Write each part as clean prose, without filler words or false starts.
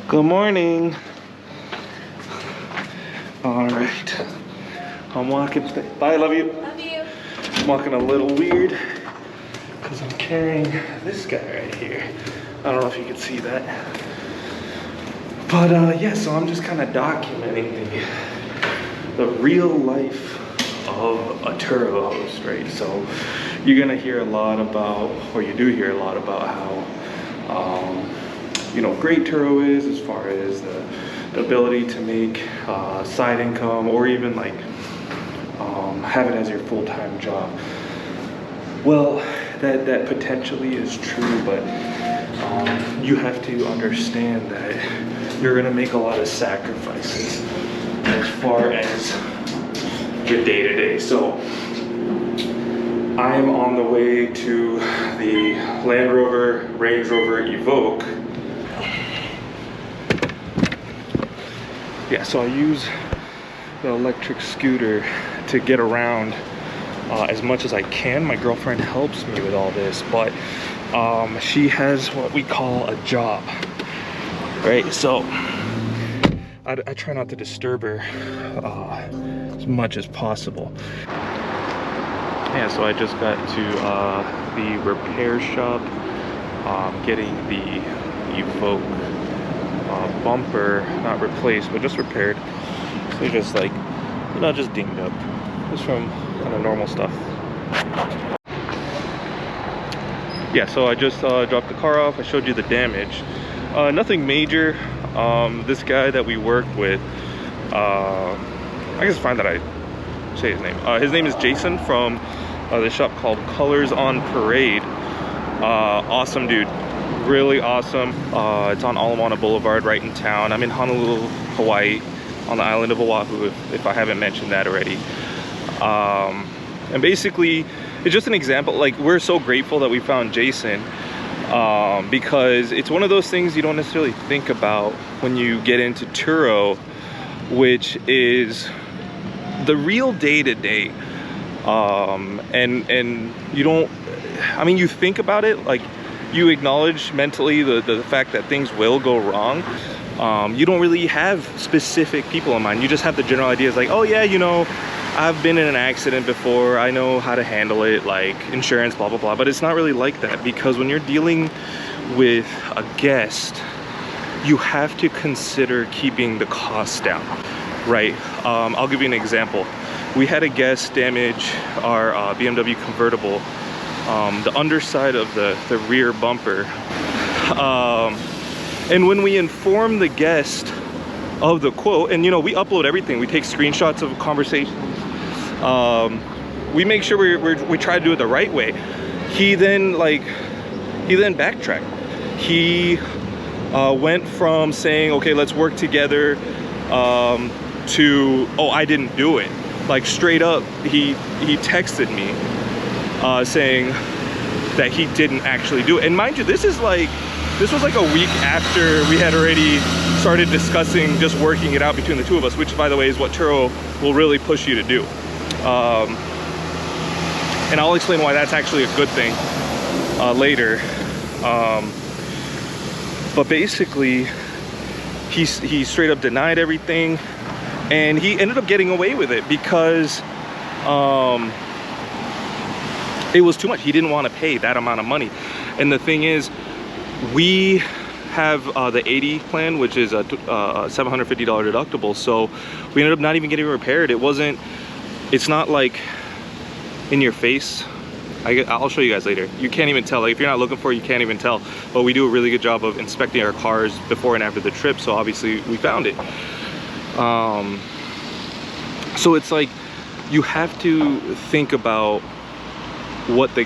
Good morning. All right. I'm walking. Bye, love you. Love you. I'm walking a little weird because I'm carrying this guy right here. I don't know if you can see that. But yeah, so I'm just kind of documenting the real life of a Turo host, right? So you're gonna hear a lot about, or you do hear a lot about how, you know, great Turo is as far as the ability to make side income, or even like have it as your full-time job. Well, that potentially is true, but you have to understand that you're gonna make a lot of sacrifices as far as your day-to-day. So I'm on the way to the Land Rover, Range Rover Evoque. Yeah, so I use the electric scooter to get around as much as I can. My girlfriend helps me with all this, but she has what we call a job, right? So I try not to disturb her as much as possible. Yeah, so I just got to the repair shop, getting the Evoque bumper, not replaced, but just repaired. So just like, you know, just dinged up. Just from kind of normal stuff. Yeah, so I just dropped the car off. I showed you the damage. Nothing major. This guy that we work with, I guess fine that I say his name. His name is Jason from this shop called Colors on Parade. Awesome dude, really awesome. It's on Ala Boulevard, right in town. I'm in Honolulu, Hawaii, on the island of Oahu, if I haven't mentioned that already. And basically, it's just an example. Like, we're so grateful that we found Jason, because it's one of those things you don't necessarily think about when you get into Turo, which is the real day-to-day. And you don't, I mean, you think about it, like, you acknowledge mentally the fact that things will go wrong. You don't really have specific people in mind. You just have the general ideas, like, oh yeah, you know, I've been in an accident before, I know how to handle it, like insurance, blah blah blah. But it's not really like that, because when you're dealing with a guest, you have to consider keeping the costs down, right? I'll give you an example. We had a guest damage our BMW convertible, the underside of the rear bumper. And when we inform the guest of the quote, and you know, we upload everything, we take screenshots of conversations, we make sure we try to do it the right way. He then backtracked. He went from saying, okay, let's work together, to, oh, I didn't do it. Like, straight up, he texted me saying that he didn't actually do it. And mind you, this was like a week after we had already started discussing just working it out between the two of us, which, by the way, is what Turo will really push you to do. And I'll explain why that's actually a good thing later. But basically, he straight up denied everything, and he ended up getting away with it because it was too much. He didn't want to pay that amount of money. And the thing is, we have the 80 plan, which is a $750 deductible. So we ended up not even getting repaired. It's not like in your face. I'll show you guys later. You can't even tell. Like, if you're not looking for it, you can't even tell. But we do a really good job of inspecting our cars before and after the trip. So obviously we found it. So it's like, you have to think about how the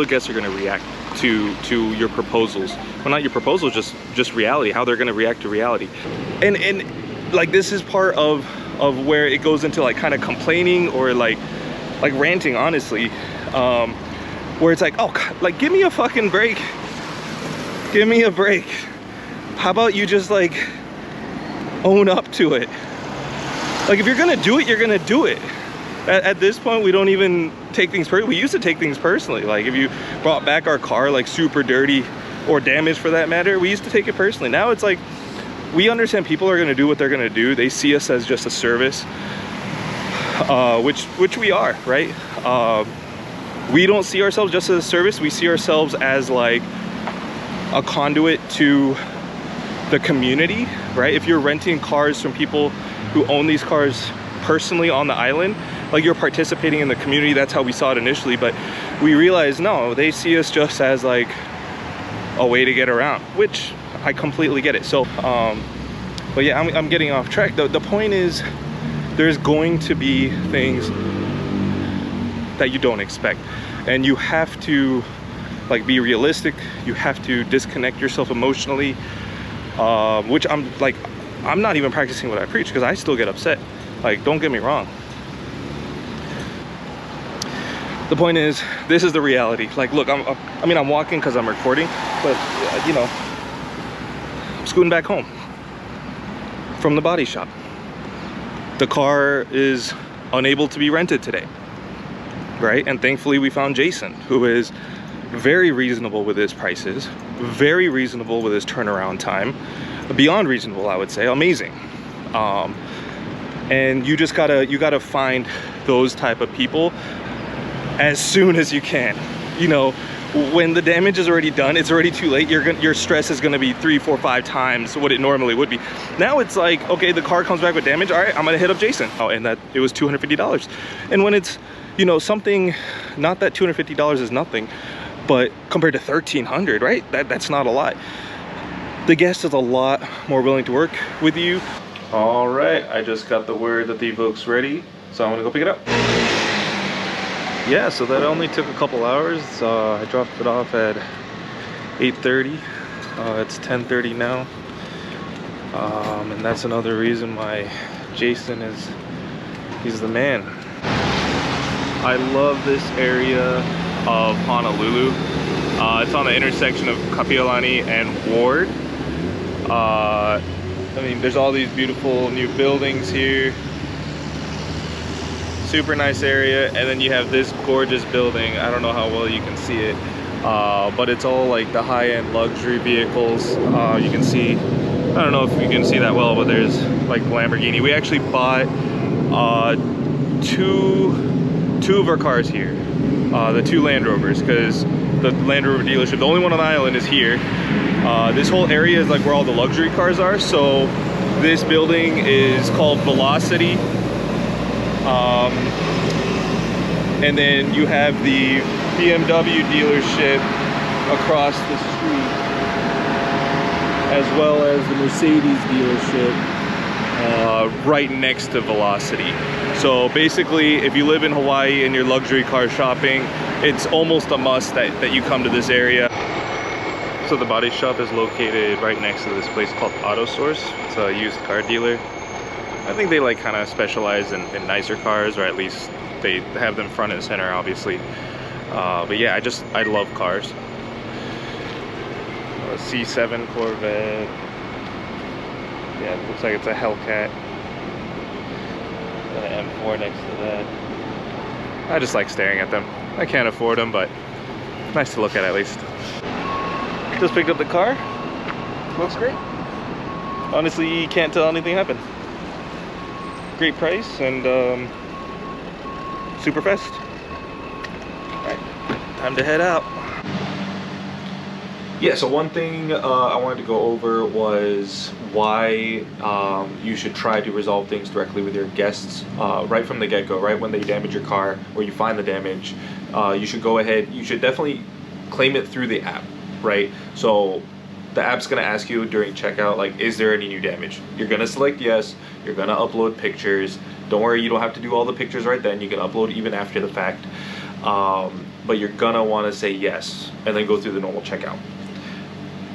guests are going to react to your proposals. Well, not your proposals, just reality, how they're going to react to reality. And like, this is part of where it goes into like kind of complaining or like ranting, honestly, where it's like, oh, like, give me a fucking break. Give me a break. How about you just like own up to it? Like, if you're gonna do it, you're gonna do it. At this point, we don't even take things personally. We used to take things personally. Like, if you brought back our car like super dirty or damaged for that matter, we used to take it personally. Now it's like, we understand people are going to do what they're going to do. They see us as just a service, which we are, right? We don't see ourselves just as a service. We see ourselves as like a conduit to the community, right? If you're renting cars from people who own these cars personally on the island, like you're participating in the community. That's how we saw it initially, but we realized no, they see us just as like a way to get around, which I completely get it. So but yeah, I'm getting off track. The point is, there's going to be things that you don't expect, and you have to like be realistic. You have to disconnect yourself emotionally, which I'm not even practicing what I preach, because I still get upset. Like, don't get me wrong. The point is, this is the reality. Like, look, I'm walking because I'm recording, but you know, I'm scooting back home from the body shop. The car is unable to be rented today, right? And thankfully we found Jason, who is very reasonable with his prices, very reasonable with his turnaround time, beyond reasonable, I would say. Amazing. And you just gotta find those type of people as soon as you can. You know, when the damage is already done, it's already too late. Your stress is gonna be 3, 4, 5 times what it normally would be. Now it's like, okay, the car comes back with damage. All right, I'm gonna hit up Jason. Oh, and that it was $250. And when it's, you know, something, not that $250 is nothing, but compared to $1,300, right? That's not a lot. The guest is a lot more willing to work with you. All right, I just got the word that the Evoque's ready, so I'm gonna go pick it up. Yeah, so that only took a couple hours. I dropped it off at 8:30. It's 10:30 now. And that's another reason why Jason he's the man. I love this area of Honolulu. It's on the intersection of Kapiolani and Ward. I mean, there's all these beautiful new buildings here. Super nice area, and then you have this gorgeous building. I don't know how well you can see it, but it's all like the high-end luxury vehicles. You can see, I don't know if you can see that well, but there's like Lamborghini. We actually bought two of our cars here, the 2 Land Rovers, because the Land Rover dealership, the only one on the island, is here. This whole area is like where all the luxury cars are. So this building is called Velocity. And then you have the BMW dealership across the street, as well as the Mercedes dealership right next to Velocity. So basically, if you live in Hawaii and you're luxury car shopping, it's almost a must that you come to this area. So the body shop is located right next to this place called Auto Source. It's a used car dealer. I think they like kind of specialize in nicer cars, or at least they have them front and center, obviously. But yeah, I love cars. A C7 Corvette. Yeah, it looks like it's a Hellcat. Got an M4 next to that. I just like staring at them. I can't afford them, but nice to look at least. Just picked up the car. Looks great. Honestly, you can't tell anything happened. Great price and super fast. Alright, time to head out. Yeah, so one thing I wanted to go over was why you should try to resolve things directly with your guests right from the get-go, right when they damage your car or you find the damage. You should go ahead, you should definitely claim it through the app, right? So the app's gonna ask you during checkout, like, is there any new damage? You're gonna select yes, you're gonna upload pictures. Don't worry, you don't have to do all the pictures right then. You can upload even after the fact. But you're gonna wanna say yes, and then go through the normal checkout.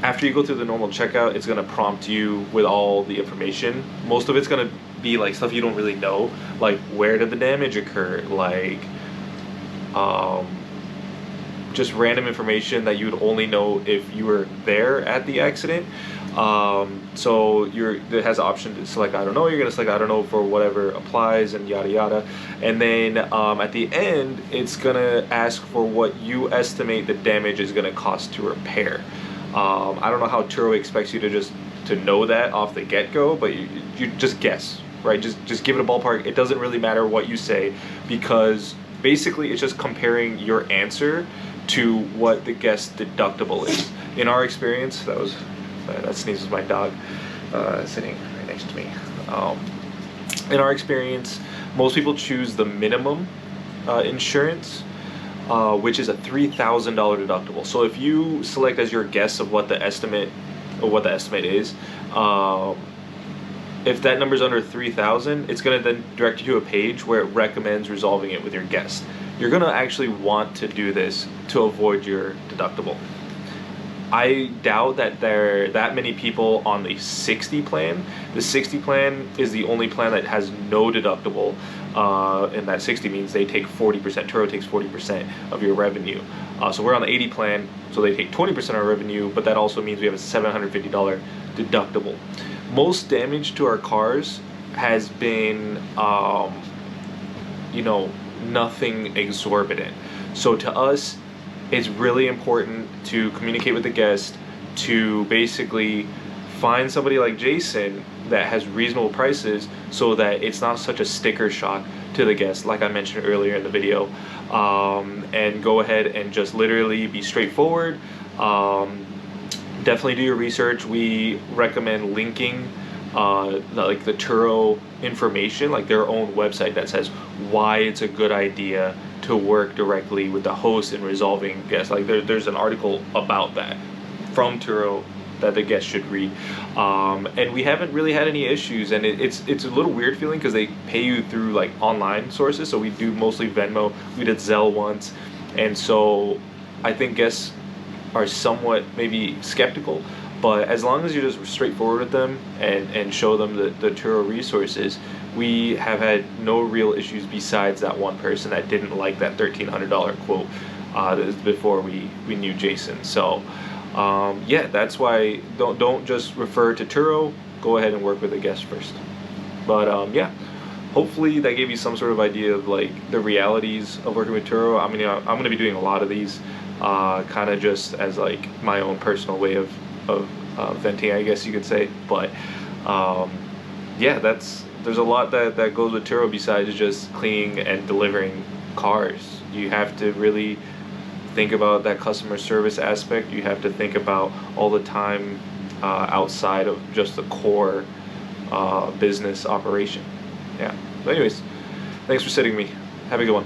After you go through the normal checkout, it's gonna prompt you with all the information. Most of it's gonna be like stuff you don't really know, like where did the damage occur, like just random information that you would only know if you were there at the accident. So it has the option to select I don't know. You're gonna select I don't know for whatever applies and yada yada, and then at the end it's gonna ask for what you estimate the damage is gonna cost to repair. I don't know how Turo expects you to just to know that off the get-go, but you just guess, right? Just give it a ballpark. It doesn't really matter what you say, because basically it's just comparing your answer to what the guest deductible is. In our experience, that sneeze was my dog sitting right next to me. In our experience, most people choose the minimum insurance, which is a $3,000 deductible. So if you select as your guess of what the estimate is, if that number's under 3,000, it's going to then direct you to a page where it recommends resolving it with your guest. You're going to actually want to do this to avoid your deductible. I doubt that there are that many people on the 60 plan. The 60 plan is the only plan that has no deductible, and that 60 means they take 40%. Turo takes 40% of your revenue. So we're on the 80 plan, so they take 20% of our revenue, but that also means we have a $750 deductible. Most damage to our cars has been, nothing exorbitant. So to us, it's really important to communicate with the guest, to basically find somebody like Jason that has reasonable prices, so that it's not such a sticker shock to the guest, like I mentioned earlier in the video. And go ahead and just literally be straightforward. Definitely do your research. We recommend linking like the Turo information, like their own website that says why it's a good idea to work directly with the host in resolving guests. Like there's an article about that from Turo that the guest should read. And we haven't really had any issues, and it's a little weird feeling because they pay you through like online sources. So we do mostly Venmo. We did Zelle once, and so I think guests are somewhat maybe skeptical. But as long as you're just straightforward with them and show them the Turo resources, we have had no real issues besides that one person that didn't like that $1,300 quote before we knew Jason. So yeah, that's why don't just refer to Turo. Go ahead and work with a guest first. But yeah, hopefully that gave you some sort of idea of like the realities of working with Turo. I mean, I'm going to be doing a lot of these, kind of just as like my own personal way of venting, I guess you could say. But yeah, there's a lot that goes with Turo besides just cleaning and delivering cars. You have to really think about that customer service aspect. You have to think about all the time outside of just the core business operation. Yeah. But anyways, thanks for sitting with me. Have a good one.